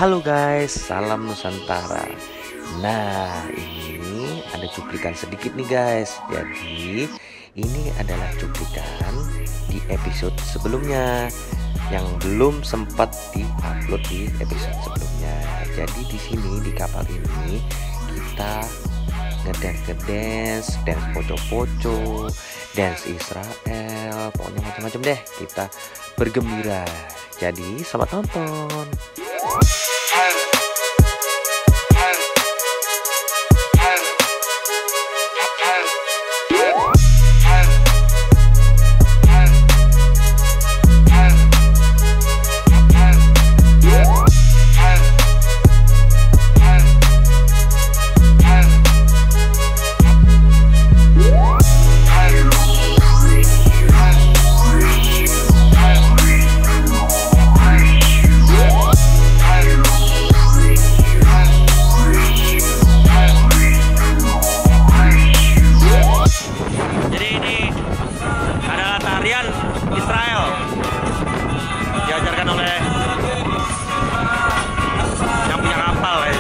Halo guys, salam Nusantara. Nah, ini ada cuplikan sedikit nih guys. Jadi, ini adalah cuplikan di episode sebelumnya yang belum sempat di-upload di episode sebelumnya. Jadi di sini di kapal ini kita ngedance, dance poco-poco, dance Israel, pokoknya macam-macam deh. Kita bergembira. Jadi selamat nonton. Israel diajarkan oleh yang punya kapal ya.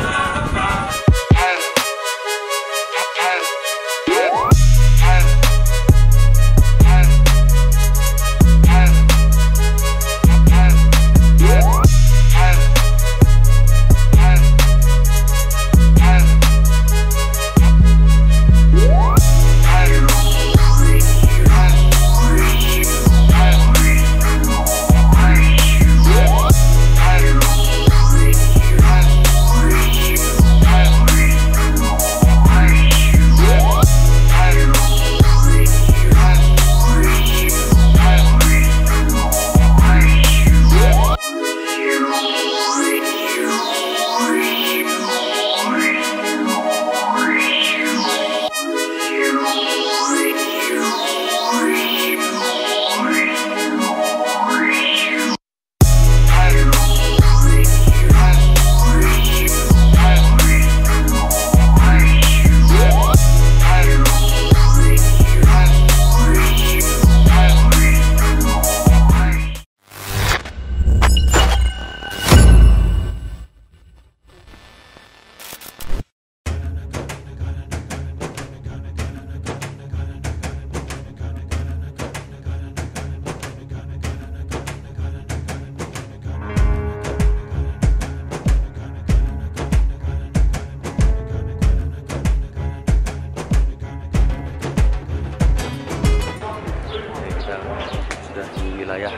Sudah di wilayah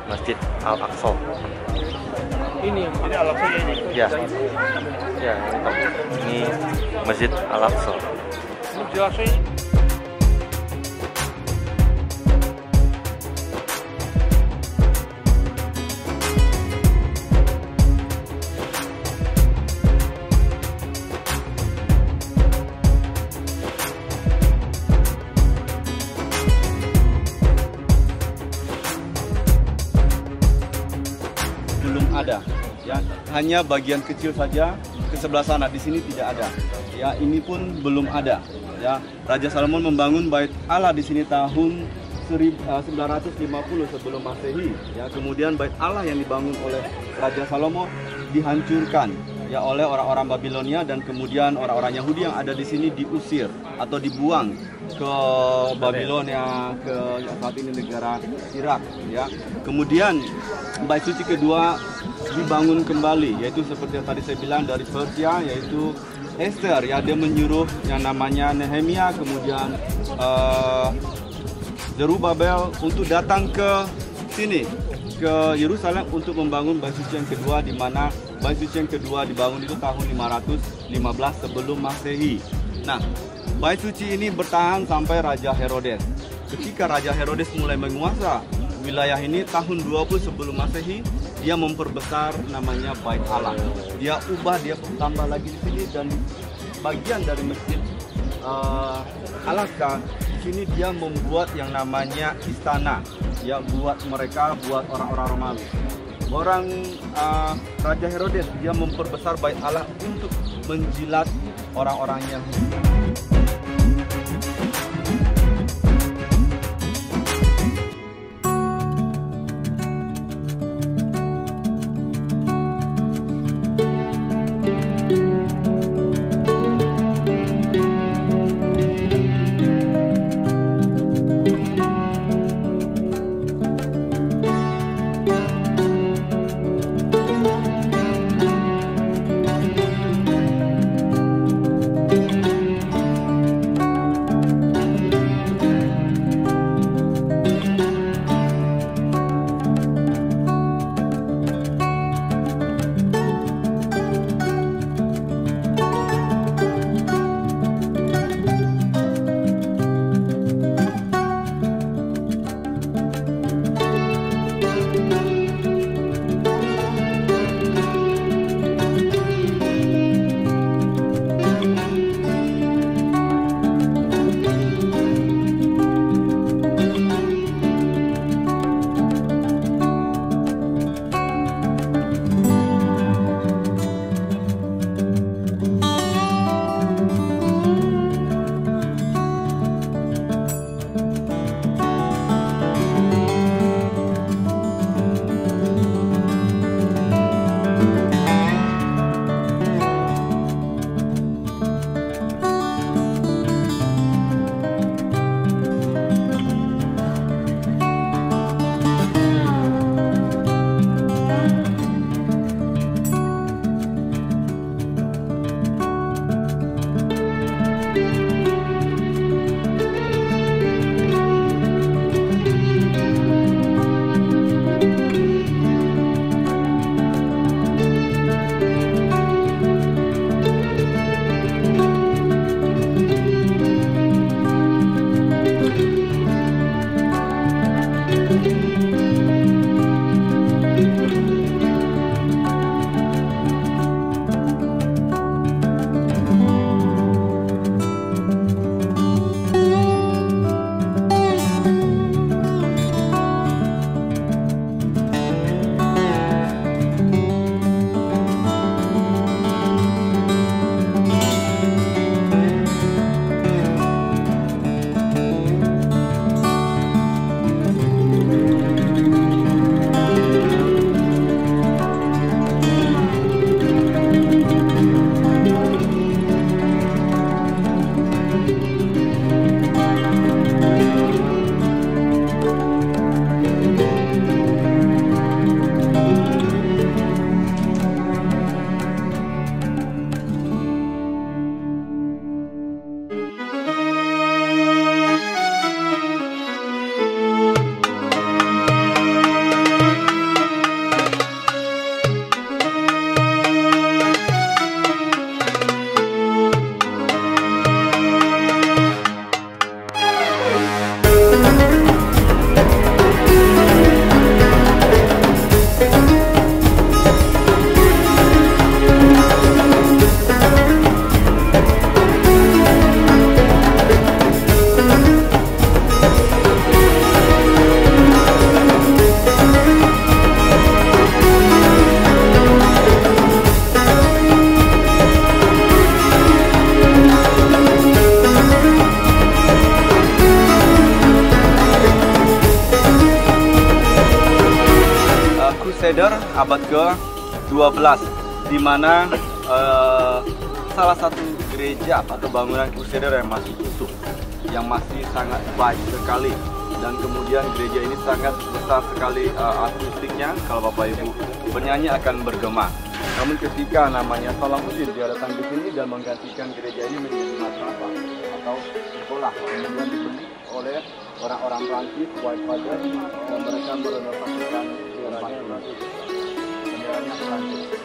Masjid Al-Aqsa. Ini Al-Aqsa ini. Ya, ya, ini Masjid Al-Aqsa. Masjid Al-Aqsa ini. Belum ada, ya, hanya bagian kecil saja ke sebelah sana. Di sini tidak ada, ya. Ini pun belum ada, ya. Raja Salomon membangun Bait Allah di sini tahun 950 sebelum Masehi, ya. Kemudian Bait Allah yang dibangun oleh Raja Salomo dihancurkan, ya, oleh orang-orang Babilonia, dan kemudian orang-orang Yahudi yang ada di sini diusir atau dibuang ke Babilonia, ke saat ini negara Irak, ya. Kemudian Bait suci kedua dibangun kembali, yaitu seperti yang tadi saya bilang dari Persia, yaitu Esther, ya. Dia menyuruh yang namanya Nehemia, kemudian Zerubabel untuk datang ke sini, ke Yerusalem untuk membangun Bait suci yang kedua, di mana Bait suci yang kedua dibangun itu tahun 515 sebelum Masehi. Nah, Bait suci ini bertahan sampai Raja Herodes. Ketika Raja Herodes mulai menguasai wilayah ini tahun 20 sebelum Masehi, dia memperbesar namanya Bait Allah. Dia ubah, dia tambah lagi di sini, dan bagian dari Masjid Al-Aqsa di sini dia membuat yang namanya istana, ya, buat mereka, buat orang-orang Romawi. Raja Herodes dia memperbesar Bait Allah untuk menjilat orang-orang Yahudi. abad ke-12, di mana salah satu gereja atau bangunan Crusader yang masih utuh, yang masih sangat baik sekali. Dan kemudian gereja ini sangat besar sekali akustiknya, kalau Bapak Ibu bernyanyi akan bergema. Namun ketika namanya Salahuddin dia datang di sini dan menggantikan gereja ini menjadi madrasah atau sekolah, kemudian dibeli oleh orang-orang Prancis, White Father, dan mereka merenovasikan benderanya Prancis.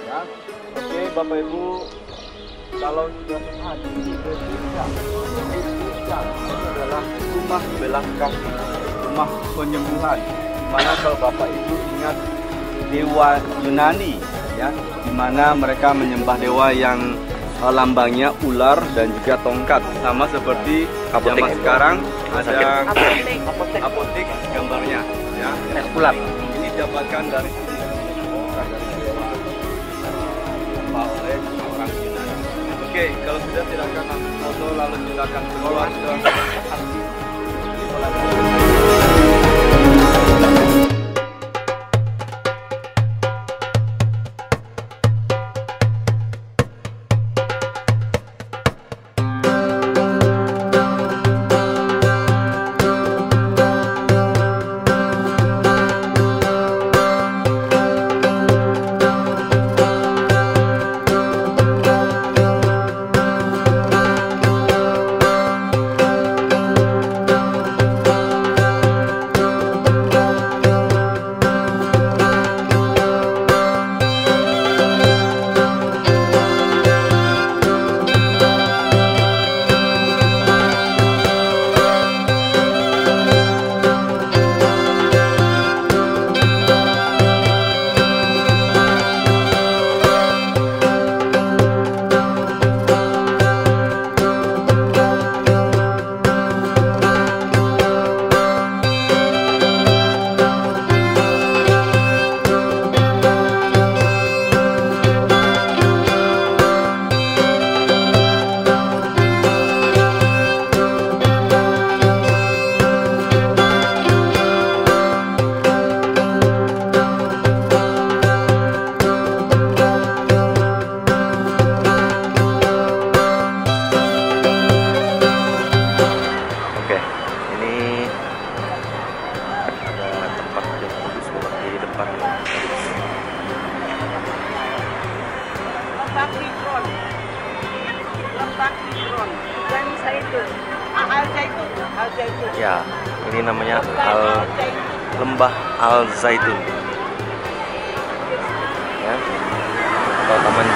Ya. Oke, Bapak Ibu, kalau sudah hadir di gereja, ini adalah rumah belas kasih, rumah penyembuhan. Mana kalau Bapak Ibu ingat dewa Yunani, ya, di mana mereka menyembah dewa yang lambangnya ular dan juga tongkat, sama seperti zaman sekarang ada apotek gambarnya, ya. Ini dapatkan dari oleh orang Yunani. Oke, kalau sudah silakan ambil foto lalu silakan keluar ke aksi. Ya, ini namanya Lembah Al Zaitun, ya, atau Taman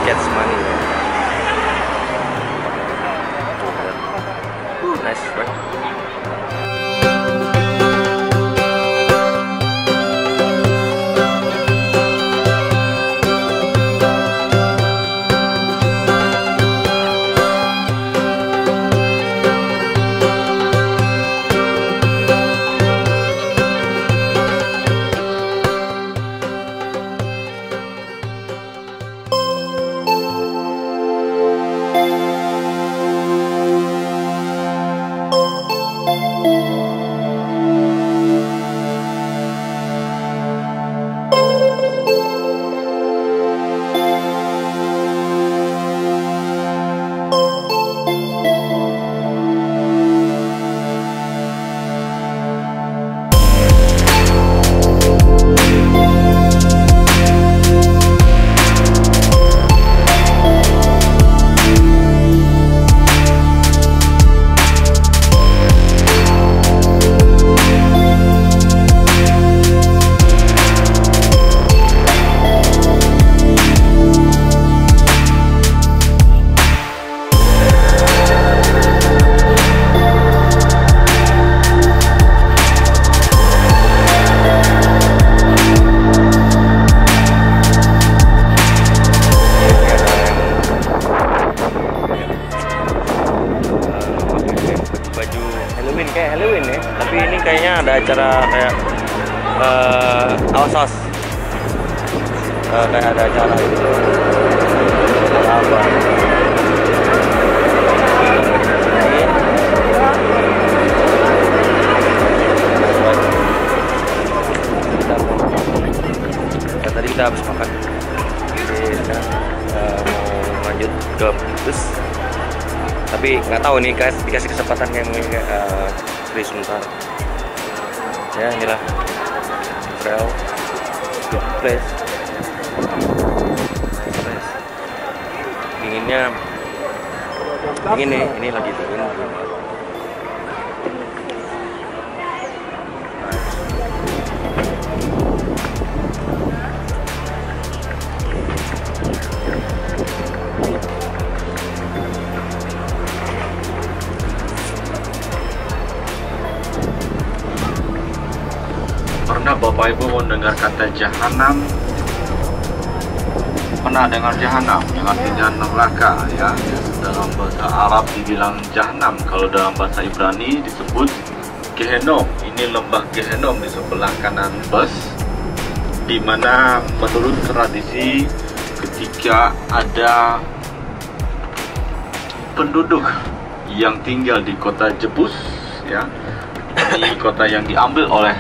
Getsmani, ya. Nice, right? Halloween ya, tapi ini kayaknya ada acara kayak awas kayak ada acara gitu. Apa? kita habis makan. Jadi sekarang mau lanjut ke bus. Tapi nggak tahu nih guys, dikasih kesempatan kayak free sebentar. Ya inilah Israel, good place. Nice place. Dinginnya dingin nih, ini lagi dingin. Pernah Bapak Ibu mendengar kata jahanam? Pernah dengar jahanam yang artinya neraka ya? Dalam bahasa Arab dibilang jahanam, kalau dalam bahasa Ibrani disebut Gehenom. Ini lembah Gehenom di sebelah kanan bus, di mana menurut tradisi ketika ada penduduk yang tinggal di kota Jebus ya, di kota yang diambil oleh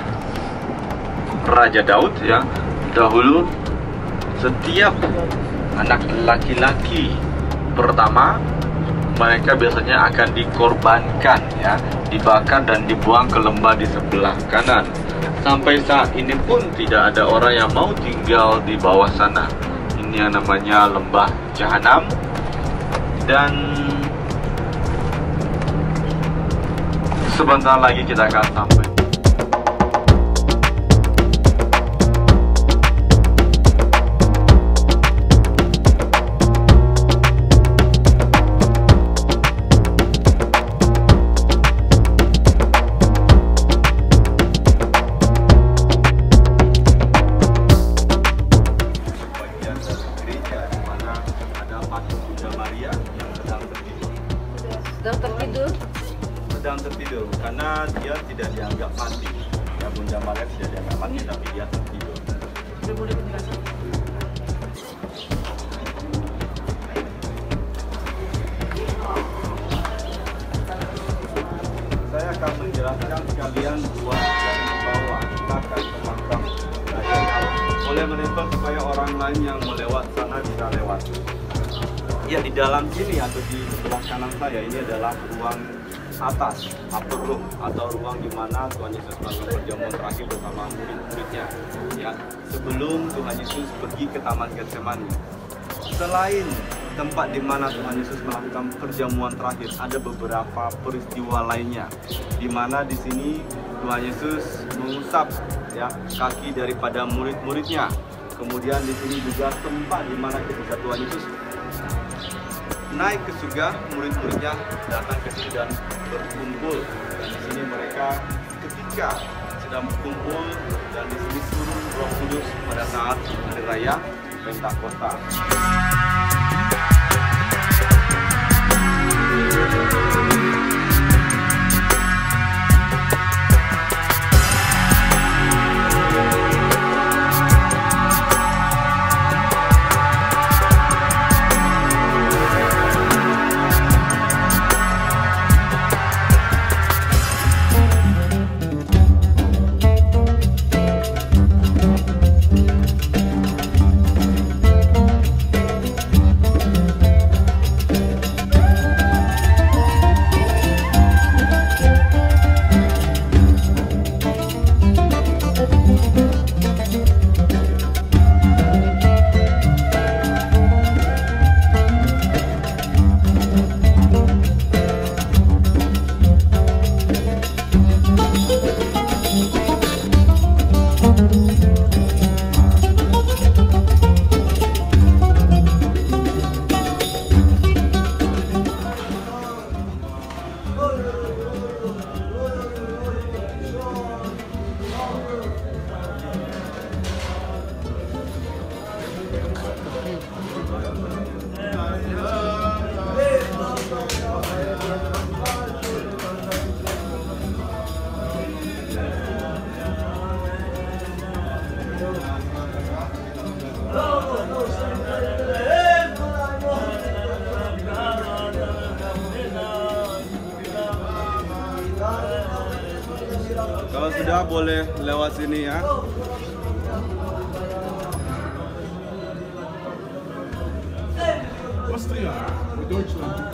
Raja Daud ya, dahulu setiap anak laki-laki pertama mereka biasanya akan dikorbankan ya, dibakar dan dibuang ke lembah di sebelah kanan. Sampai saat ini pun tidak ada orang yang mau tinggal di bawah sana. Ini yang namanya lembah jahanam. Dan sebentar lagi kita akan sampai. Sedang tertidur karena dia tidak dianggap mati. Ya, Bunda Maria tidak dianggap mati, tapi dia tertidur. Saya akan menjelaskan sekalian buat yang di bawah. Kita akan ke makam Raja Daud. Boleh menempel supaya orang lain yang melewat sana bisa lewat. Ya, di dalam sini atau di sebelah kanan saya ini adalah ruang atas, upper room, atau ruang di mana Tuhan Yesus melakukan perjamuan terakhir bersama murid-muridnya. Ya, sebelum Tuhan Yesus pergi ke Taman Getsemani. Selain tempat di mana Tuhan Yesus melakukan perjamuan terakhir, ada beberapa peristiwa lainnya, di mana di sini Tuhan Yesus mengusap ya kaki daripada murid-muridnya. Kemudian di sini juga tempat di mana ketika Tuhan Yesus naik ke surga, murid-muridnya datang ke sini dan berkumpul. Dan di sini mereka ketika sedang berkumpul dan di sini turun Roh Kudus pada saat hari raya Pentakosta. Kalau sudah boleh lewat sini ya. Austria, Deutschland.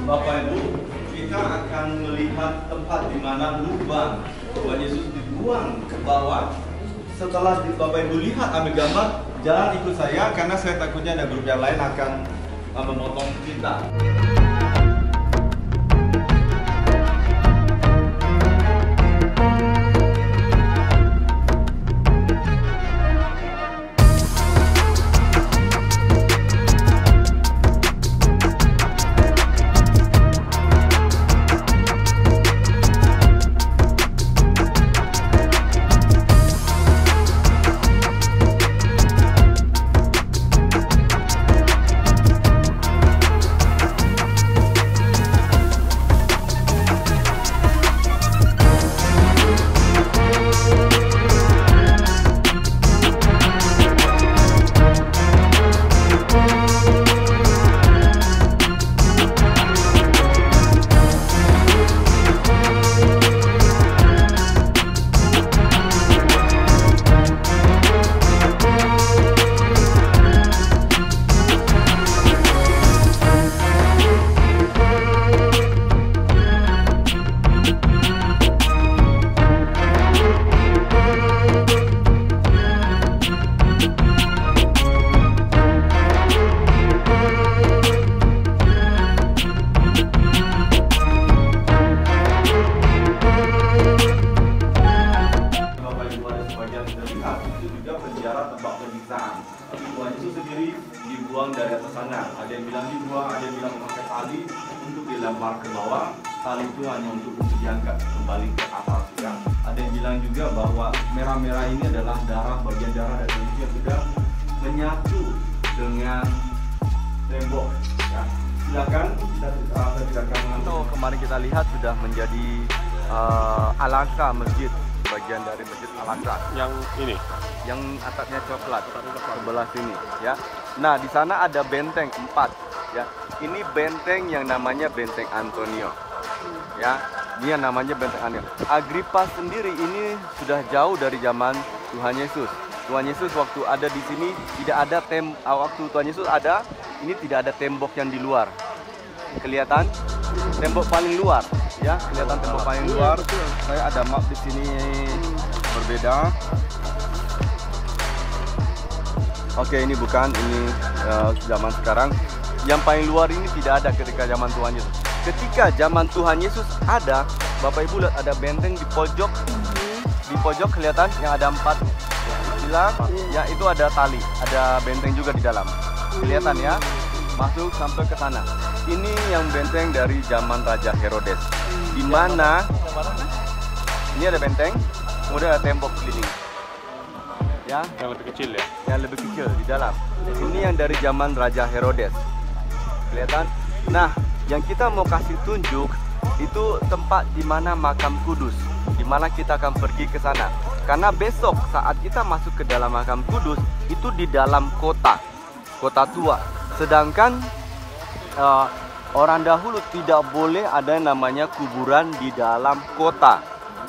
Bapak Ibu, kita akan melihat tempat di mana lubang Tuhan Yesus dibuang ke bawah. Setelah Bapak Ibu lihat ambil gambar, jangan ikut saya karena saya takutnya ada grup yang lain akan memotong kita. Dibuang dari atas sana. Ada yang bilang dibuang, ada yang bilang memakai tali untuk dilempar ke bawah. Tali itu hanya untuk diangkat kembali ke atas. Ya. Ada yang bilang juga bahwa merah-merah ini adalah darah, bagian darah dari Yesus yang sudah menyatu dengan tembok. Ya. Silakan kita tidak akan mengantuk. Kemarin kita lihat sudah menjadi Al-Aqsa masjid, bagian dari masjid Al-Aqsa. Yang ini, yang atapnya coklat sebelah sini, ya. Nah, di sana ada benteng 4, ya. Ini benteng yang namanya Benteng Antonio, ya. Dia namanya Benteng Antonio. Agripa sendiri ini sudah jauh dari zaman Tuhan Yesus. Tuhan Yesus waktu ada di sini tidak ada waktu Tuhan Yesus ada, ini tidak ada tembok yang di luar. Kelihatan tembok paling luar, ya. Kelihatan tembok paling luar. Saya ada map di sini berbeda. Oke, ini bukan, ini zaman sekarang. Yang paling luar ini tidak ada ketika zaman Tuhan Yesus. Ketika zaman Tuhan Yesus ada, Bapak Ibu lihat ada benteng di pojok kelihatan yang ada 4 pilar, ya itu ada tali, ada benteng juga di dalam. Kelihatan ya, masuk sampai ke sana. Ini yang benteng dari zaman Raja Herodes. Di mana ini ada benteng, kemudian ada tembok keliling. Ya, yang lebih kecil ya? Yang lebih kecil di dalam. Ini yang dari zaman Raja Herodes. Kelihatan? Nah, yang kita mau kasih tunjuk itu tempat di mana makam kudus, di mana kita akan pergi ke sana. Karena besok saat kita masuk ke dalam makam kudus itu di dalam kota tua. Sedangkan orang dahulu tidak boleh ada namanya kuburan di dalam kota.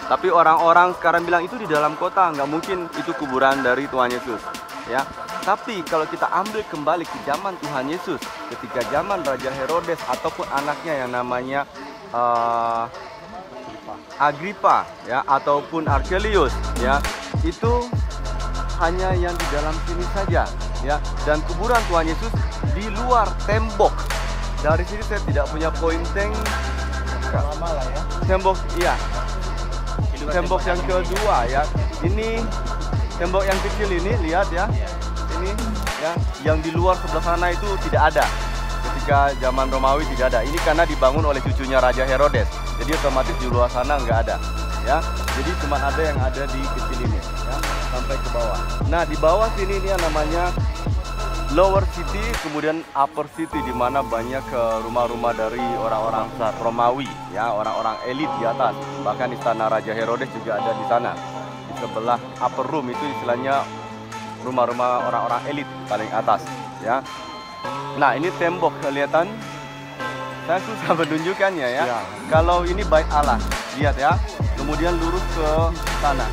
Tapi orang-orang sekarang bilang itu di dalam kota, nggak mungkin itu kuburan dari Tuhan Yesus, ya. Tapi kalau kita ambil kembali ke zaman Tuhan Yesus, ketika zaman Raja Herodes ataupun anaknya yang namanya Agripa, ya, ataupun Archelaus, ya, itu hanya yang di dalam sini saja, ya. Dan kuburan Tuhan Yesus di luar tembok. Dari sini saya tidak punya pointing. Lama lah ya. Tembok, iya. Tembok yang kedua ya. Ini tembok yang kecil ini, lihat ya. Ini ya, yang di luar sebelah sana itu tidak ada. Ketika zaman Romawi tidak ada. Ini karena dibangun oleh cucunya Raja Herodes. Jadi otomatis di luar sana nggak ada. Ya, jadi cuma ada yang ada di kecil ini, ya, sampai ke bawah. Nah, di bawah sini ini yang namanya Lower City, kemudian Upper City, di mana banyak rumah-rumah dari orang-orang Romawi, ya, orang-orang elit di atas. Bahkan istana Raja Herodes juga ada di sana. Di sebelah Upper Room itu istilahnya rumah-rumah orang-orang elit paling atas, ya. Nah, ini tembok, kelihatan. Saya susah menunjukkannya ya. Kalau ini bait Allah, lihat ya. Kemudian lurus ke sana.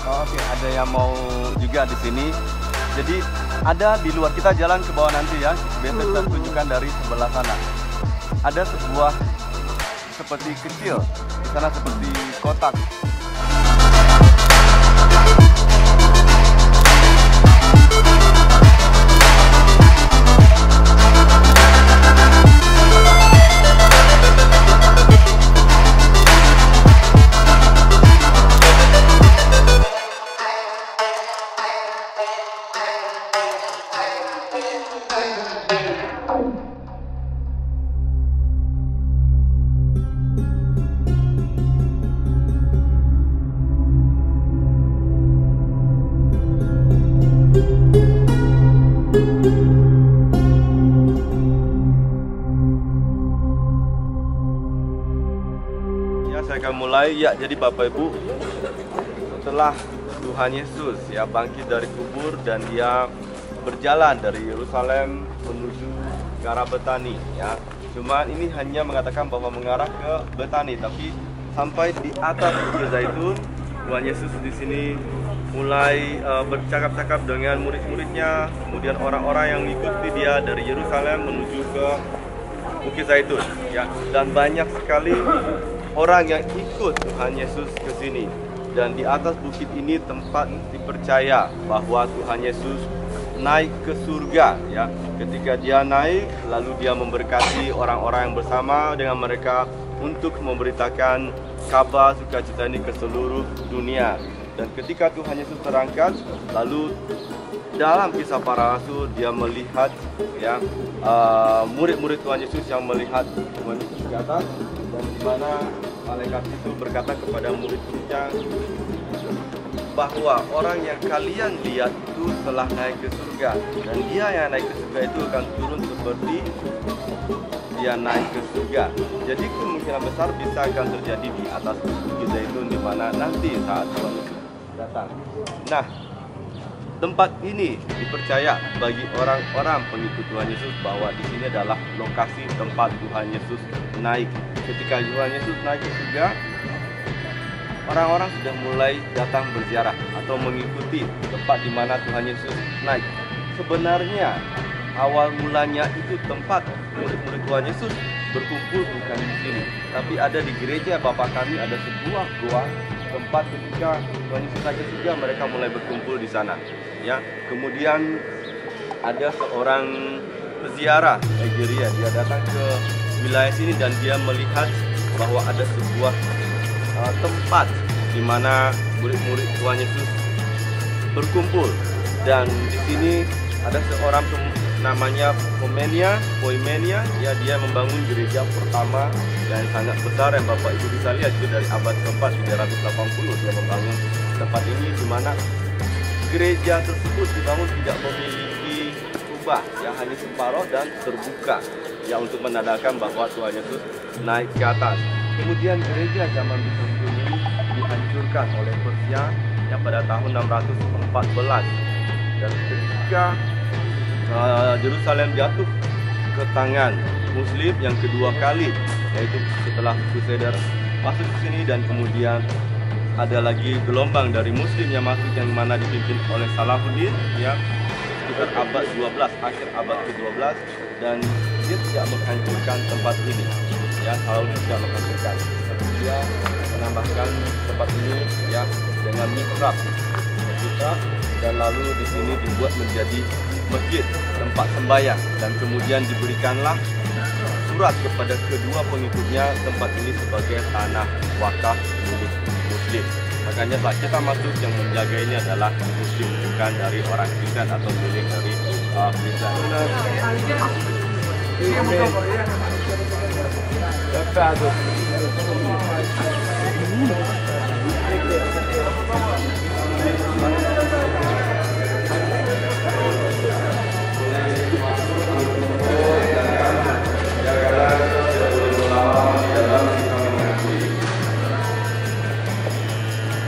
Oh, oke, ada yang mau juga di sini. Jadi ada di luar, kita jalan ke bawah nanti ya. Biasa kita tunjukkan dari sebelah sana. Ada sebuah seperti kecil, di sana seperti kotak. Saya akan mulai ya. Jadi Bapak Ibu, setelah Tuhan Yesus ya bangkit dari kubur dan dia berjalan dari Yerusalem menuju ke arah Betani ya. Cuman ini hanya mengatakan bahwa mengarah ke Betani, tapi sampai di atas Bukit Zaitun Tuhan Yesus di sini mulai bercakap-cakap dengan murid-muridnya, kemudian orang-orang yang mengikuti dia dari Yerusalem menuju ke Bukit Zaitun ya. Dan banyak sekali orang yang ikut Tuhan Yesus ke sini. Dan di atas bukit ini tempat dipercaya bahwa Tuhan Yesus naik ke surga ya. Ketika dia naik, lalu dia memberkati orang-orang yang bersama dengan mereka untuk memberitakan kabar sukacita ini ke seluruh dunia. Dan ketika Tuhan Yesus terangkat, lalu dalam Kisah Para Rasul dia melihat ya murid-murid Tuhan Yesus yang melihat Tuhan Yesus ke atas, dan di mana malaikat itu berkata kepada murid-muridnya bahwa orang yang kalian lihat itu telah naik ke surga, dan dia yang naik ke surga itu akan turun seperti dia naik ke surga. Jadi kemungkinan besar bisa akan terjadi di atas Bukit Zaitun, di mana nanti saat Tuhan Yesus datang. Nah, tempat ini dipercaya bagi orang-orang pengikut Tuhan Yesus bahwa di sini adalah lokasi tempat Tuhan Yesus naik. Ketika Tuhan Yesus naik ke surga, orang-orang sudah mulai datang berziarah atau mengikuti tempat di mana Tuhan Yesus naik. Sebenarnya awal mulanya itu tempat murid-murid Tuhan Yesus berkumpul bukan di sini, tapi ada di gereja Bapa kami ada sebuah goa tempat ketika Tuhan Yesus naik ke surga mereka mulai berkumpul di sana. Ya, kemudian ada seorang peziarah Nigeria, dia datang ke wilayah sini dan dia melihat bahwa ada sebuah tempat di mana murid-murid Tuhan Yesus berkumpul, dan di sini ada seorang namanya Poimenia ya, dia membangun gereja pertama yang sangat besar yang Bapak Ibu bisa lihat itu dari abad keempat 380 dia membangun tempat ini, di mana gereja tersebut dibangun tidak memiliki kubah ya, hanya separuh dan terbuka ya untuk menandakan bahwa Tuhan Yesus naik ke atas. Kemudian gereja zaman Bizantium ini dihancurkan oleh Persia yang pada tahun 614, dan ketika Yerusalem jatuh ke tangan Muslim yang kedua kali, yaitu setelah Crusader masuk ke sini, dan kemudian ada lagi gelombang dari Muslim yang masuk yang mana dipimpin oleh Salahuddin ya sekitar abad 12, akhir abad ke-12, dan dia tidak menghancurkan tempat ini ya, Salahuddin tidak menghancurkan, tapi dia menambahkan tempat ini ya dengan mihrab. Jadi Mekah, dan lalu di sini dibuat menjadi masjid tempat sembahyang, dan kemudian diberikanlah surat kepada kedua pengikutnya tempat ini sebagai tanah wakaf milik Muslim. Makanya saat kita masuk, yang menjaga ini adalah Muslim, bukan dari orang Kristen atau milik dari Kristen.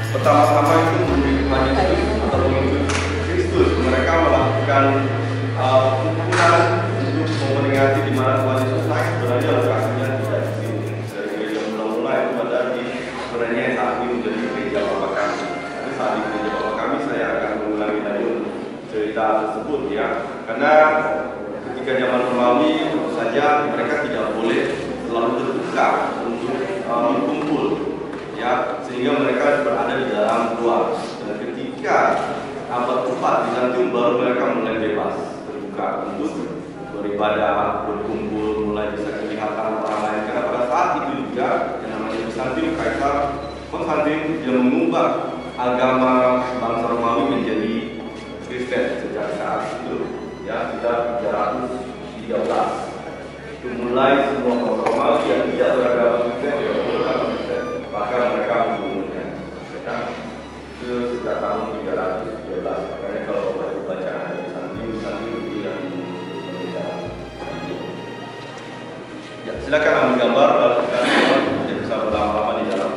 Pertama-tama itu murid-murid Yesus atau pengikut Kristus, mereka melakukan kumpulan untuk memperingati di mana Tuhan Yesus naik. Sebenarnya lokasinya tidak di sini. Dari gereja mula-mula itu ada di sebenarnya saat ini menjadi gereja Bapa Kami. Tapi saat di gereja Bapa Kami saya akan mengulangi tadi cerita tersebut ya, karena ketika zaman Romawi tentu saja mereka tidak boleh selalu terbuka untuk berkumpul. Ya, sehingga mereka berada di dalam ruang. Dan ketika abad 4 Bizantium baru mereka mulai bebas terbuka untuk beribadah, berkumpul, mulai bisa kelihatan orang lain. Karena pada saat itu juga yang namanya Bizantium, Kaisar Konstantin, dia mengubah agama bangsa Romawi menjadi Kristen sejak saat itu. Ya, sekitar 313. Itu mulai semua bangsa Romawi yang tidak beragama Kristen bahkan mereka membunuhnya. Itu sejak tahun 312. Makanya kalau baca Bizantium itu yang berbeda. Ya, silakan ambil gambar lalu kita bisa berlama-lama di dalam.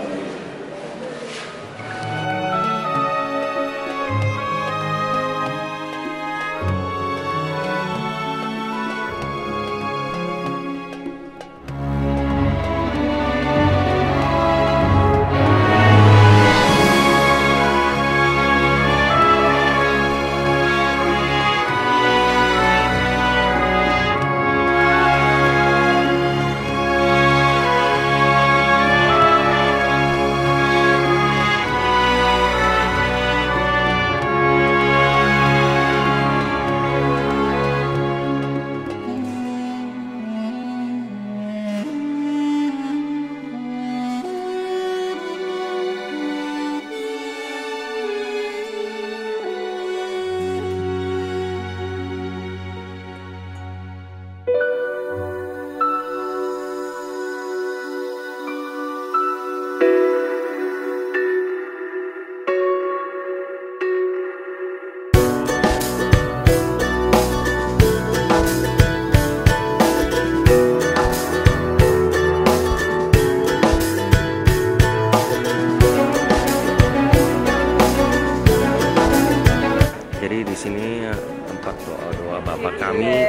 sini tempat doa-doa Bapak Kami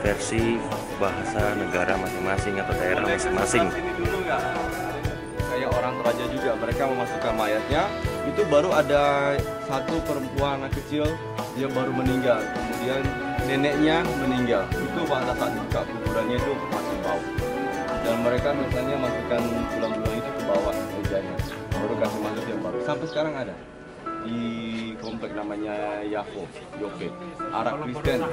versi bahasa negara masing-masing atau daerah masing-masing. Kayak orang Toraja juga, mereka memasukkan mayatnya. Itu baru ada satu perempuan anak kecil, dia baru meninggal. Kemudian neneknya meninggal. Itu pada saat dibuka kuburannya itu masih bau. Dan mereka biasanya masukkan tulang-tulang itu ke bawah mejanya, baru kasih masuk yang baru. Sampai sekarang ada di komplek namanya Yafo, Yope, Arab Kristen.